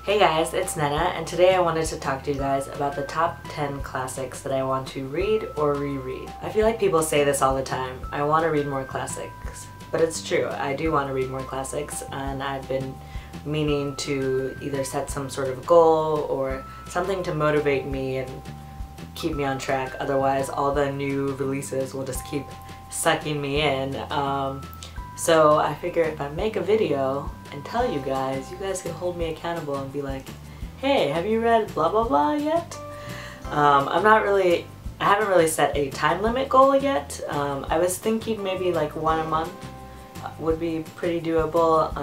Hey guys, it's Nena, and today I wanted to talk to you guys about the top 10 classics that I want to read or reread. I feel like people say this all the time, I want to read more classics. But it's true, I do want to read more classics, and I've been meaning to either set some sort of goal or something to motivate me and keep me on track. Otherwise, all the new releases will just keep sucking me in. So I figure if I make a video and tell you guys can hold me accountable and be like, hey, have you read blah blah blah yet? I haven't really set a time limit goal yet. I was thinking maybe like one a month would be pretty doable,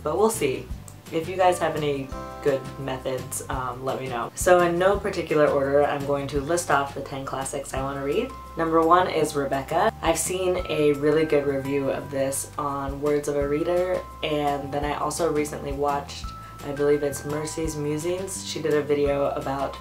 but we'll see. If you guys have any good methods, let me know. So in no particular order, I'm going to list off the 10 classics I want to read. Number 1 is Rebecca. I've seen a really good review of this on Words of a Reader, and then I also recently watched, I believe it's Mercy's Musings. She did a video about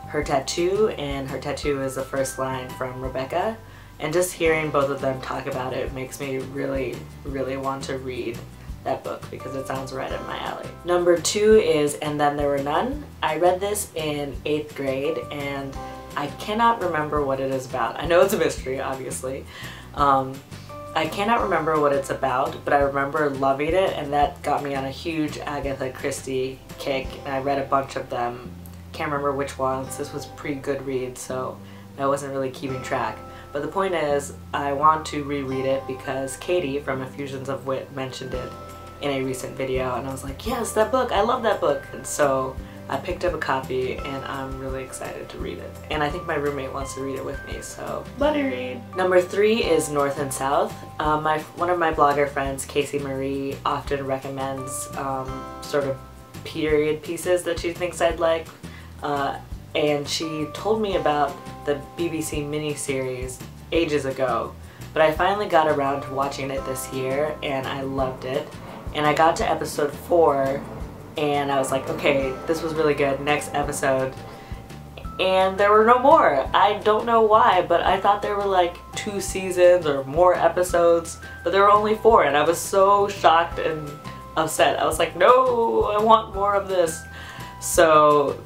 her tattoo, and her tattoo is the first line from Rebecca. And just hearing both of them talk about it makes me really, really want to read that book because it sounds right up my alley. Number 2 is And Then There Were None. I read this in 8th grade and I cannot remember what it is about. I know it's a mystery, obviously. I cannot remember what it's about, but I remember loving it, and that got me on a huge Agatha Christie kick, and I read a bunch of them. Can't remember which ones. This was pre-Goodreads, so I wasn't really keeping track. But the point is, I want to reread it because Katie from Effusions of Wit mentioned it in a recent video, and I was like, yes, that book, I love that book. And so I picked up a copy and I'm really excited to read it. And I think my roommate wants to read it with me, so buddy read. Number 3 is North and South. One of my blogger friends, Casey Marie, often recommends sort of period pieces that she thinks I'd like. And she told me about the BBC miniseries ages ago, but I finally got around to watching it this year and I loved it. And I got to episode 4 and I was like, okay, this was really good, next episode. And there were no more. I don't know why, but I thought there were like 2 seasons or more episodes, but there were only 4, and I was so shocked and upset. I was like, no, I want more of this. So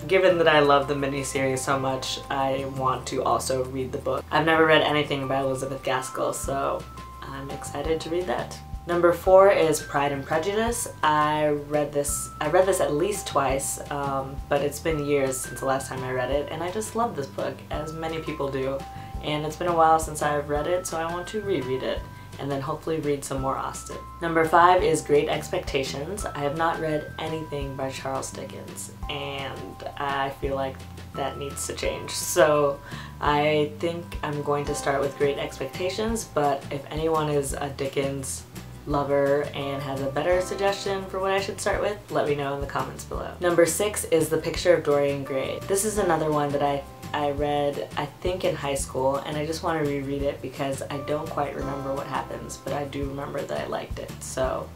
given that I love the miniseries so much, I want to also read the book. I've never read anything by Elizabeth Gaskell, so I'm excited to read that. Number 4 is Pride and Prejudice. I read this at least twice, but it's been years since the last time I read it, and I just love this book, as many people do. And it's been a while since I've read it, so I want to reread it, and then hopefully read some more Austen. Number 5 is Great Expectations. I have not read anything by Charles Dickens, and I feel like that needs to change. So I think I'm going to start with Great Expectations, but if anyone is a Dickens lover and has a better suggestion for what I should start with, let me know in the comments below. Number 6 is The Picture of Dorian Gray. This is another one that I read, I think, in high school, and I just want to reread it because I don't quite remember what happens, but I do remember that I liked it. So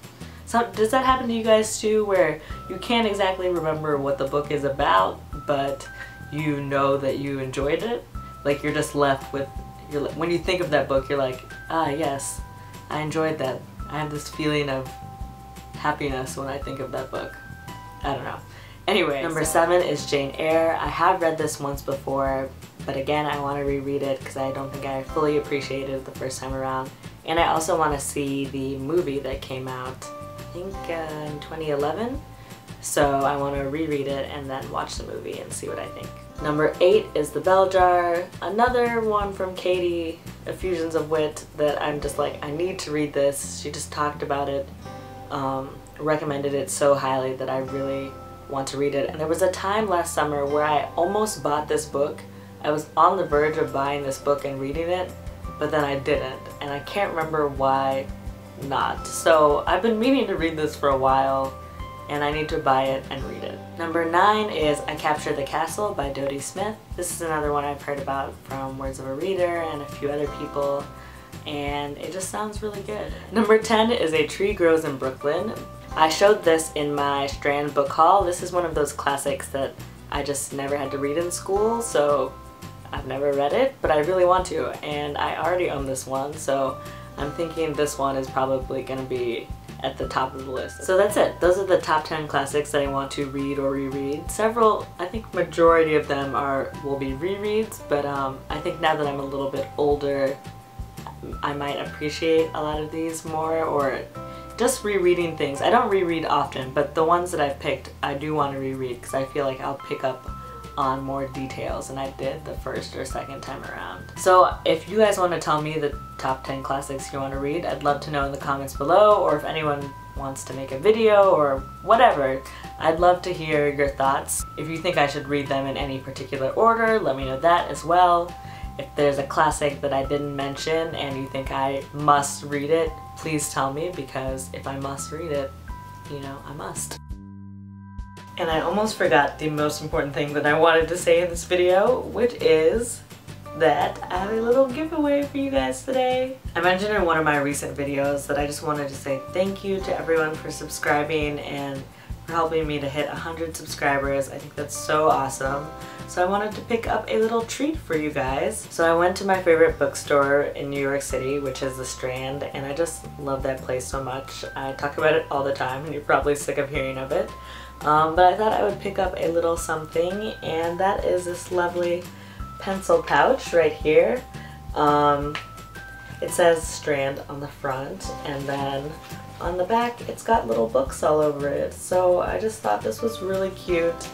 does that happen to you guys too, where you can't exactly remember what the book is about, but you know that you enjoyed it? Like, you're just left with, when you think of that book, you're like, ah yes, I enjoyed that. I have this feeling of happiness when I think of that book. I don't know. Anyway, number 7 is Jane Eyre. I have read this once before, but again, I want to reread it because I don't think I fully appreciated it the first time around. And I also want to see the movie that came out, I think in 2011. So I want to reread it and then watch the movie and see what I think. Number 8 is The Bell Jar, another one from Katie, Effusions of Wit, that I'm just like, I need to read this. She just talked about it, recommended it so highly that I really want to read it. And there was a time last summer where I almost bought this book. I was on the verge of buying this book and reading it, but then I didn't, and I can't remember why not. So I've been meaning to read this for a while, and I need to buy it and read it. Number 9 is I Captured the Castle by Dodie Smith. This is another one I've heard about from Words of a Reader and a few other people, and it just sounds really good. Number 10 is A Tree Grows in Brooklyn. I showed this in my Strand book haul. This is one of those classics that I just never had to read in school, so I've never read it, but I really want to, and I already own this one, so I'm thinking this one is probably going to be at the top of the list. So that's it. Those are the top 10 classics that I want to read or reread. Several, I think majority of them will be rereads, but I think now that I'm a little bit older, I might appreciate a lot of these more, or just rereading things. I don't reread often, but the ones that I've picked, I do want to reread because I feel like I'll pick up on more details than I did the first or second time around. So if you guys want to tell me the top 10 classics you want to read, I'd love to know in the comments below, or if anyone wants to make a video or whatever, I'd love to hear your thoughts. If you think I should read them in any particular order, let me know that as well. If there's a classic that I didn't mention and you think I must read it, please tell me, because if I must read it, you know, I must. And I almost forgot the most important thing that I wanted to say in this video, which is that I have a little giveaway for you guys today. I mentioned in one of my recent videos that I just wanted to say thank you to everyone for subscribing and for helping me to hit 100 subscribers. I think that's so awesome. So I wanted to pick up a little treat for you guys. So I went to my favorite bookstore in New York City, which is the Strand, and I just love that place so much. I talk about it all the time and you're probably sick of hearing of it. But I thought I would pick up a little something, and that is this lovely pencil pouch right here. It says Strand on the front, and then on the back it's got little books all over it. So I just thought this was really cute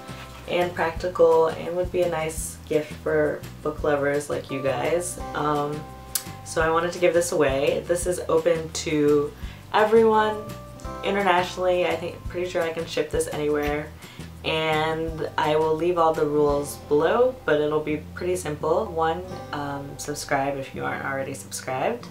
and practical and would be a nice gift for book lovers like you guys. So I wanted to give this away. This is open to everyone internationally. I think, pretty sure I can ship this anywhere, and I will leave all the rules below, but it'll be pretty simple. 1, subscribe if you aren't already subscribed.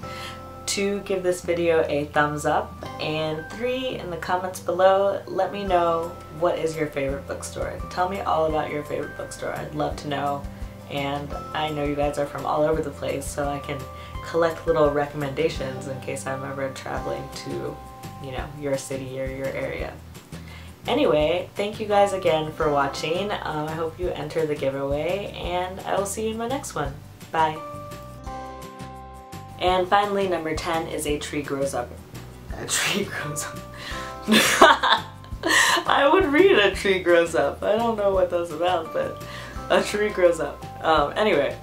2, give this video a thumbs up, and 3, in the comments below, let me know what is your favorite bookstore. Tell me all about your favorite bookstore. I'd love to know, and I know you guys are from all over the place, so I can collect little recommendations in case I'm ever traveling to, you know, your city or your area. Anyway, thank you guys again for watching. I hope you enter the giveaway, and I will see you in my next one. Bye. And finally, number 10 is A Tree Grows Up. A Tree Grows Up. I would read A Tree Grows Up. I don't know what that's about, but A Tree Grows Up. Anyway.